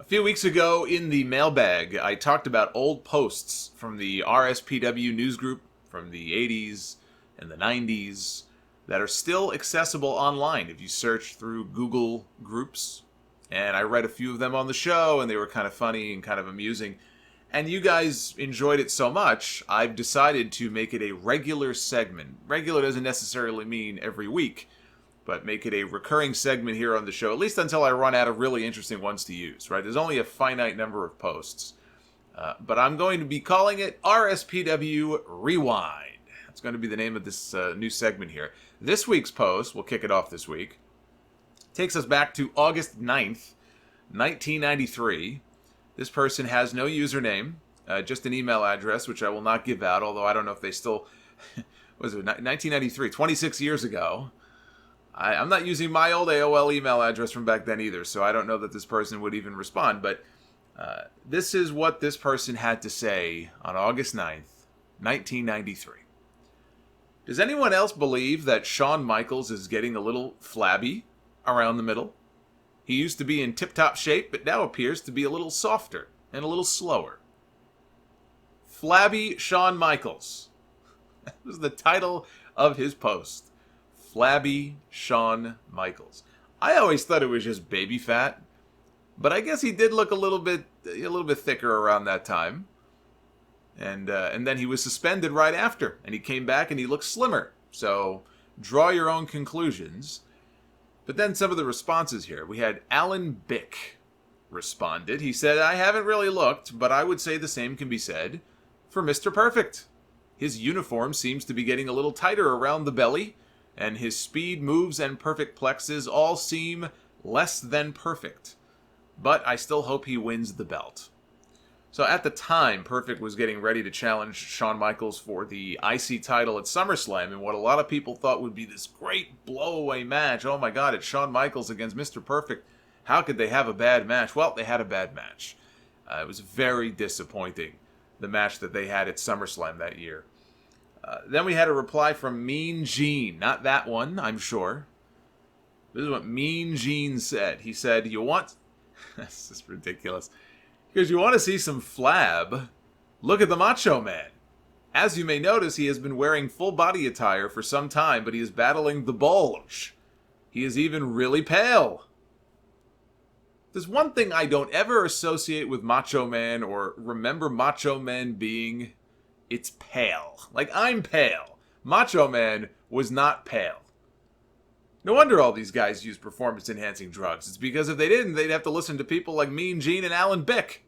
A few weeks ago in the mailbag, I talked about old posts from the RSPW newsgroup from the 80s and the 90s that are still accessible online if you search through Google Groups. And I read a few of them on the show, and they were kind of funny and kind of amusing. And you guys enjoyed it so much, I've decided to make it a regular segment. Regular doesn't necessarily mean every week, but make it a recurring segment here on the show, at least until I run out of really interesting ones to use, right? There's only a finite number of posts. But I'm going to be calling it RSPW Rewind. That's going to be the name of this new segment here. This week's post, we'll kick it off this week, takes us back to August 9th, 1993. This person has no username, just an email address, which I will not give out, although I don't know if they still... was it 1993, 26 years ago. I'm not using my old AOL email address from back then either, so I don't know that this person would even respond. But this is what this person had to say on August 9th, 1993. Does anyone else believe that Shawn Michaels is getting a little flabby around the middle? He used to be in tip-top shape, but now appears to be a little softer and a little slower. Flabby Shawn Michaels. That was the title of his post. Flabby Shawn Michaels. I always thought it was just baby fat, but I guess he did look a little bit thicker around that time. And then he was suspended right after, and he came back and he looked slimmer. So draw your own conclusions. But then some of the responses here. We had Alan Bick responded. He said, I haven't really looked, but I would say the same can be said for Mr. Perfect. His uniform seems to be getting a little tighter around the belly, and his speed, moves, and perfect plexes all seem less than perfect. But I still hope he wins the belt. So at the time, Perfect was getting ready to challenge Shawn Michaels for the IC title at SummerSlam in what a lot of people thought would be this great blow-away match. Oh my God, it's Shawn Michaels against Mr. Perfect. How could they have a bad match? Well, they had a bad match. It was very disappointing, the match that they had at SummerSlam that year. Then we had a reply from Mean Gene. Not that one, I'm sure. This is what Mean Gene said. He said, you want... This is ridiculous. Because you want to see some flab? Look at the Macho Man. As you may notice, he has been wearing full body attire for some time, but he is battling the bulge. He is even really pale. There's one thing I don't ever associate with Macho Man or remember Macho Man being... It's pale. Like, I'm pale. Macho Man was not pale. No wonder all these guys use performance-enhancing drugs. It's because if they didn't, they'd have to listen to people like Mean Gene and Alan Bick.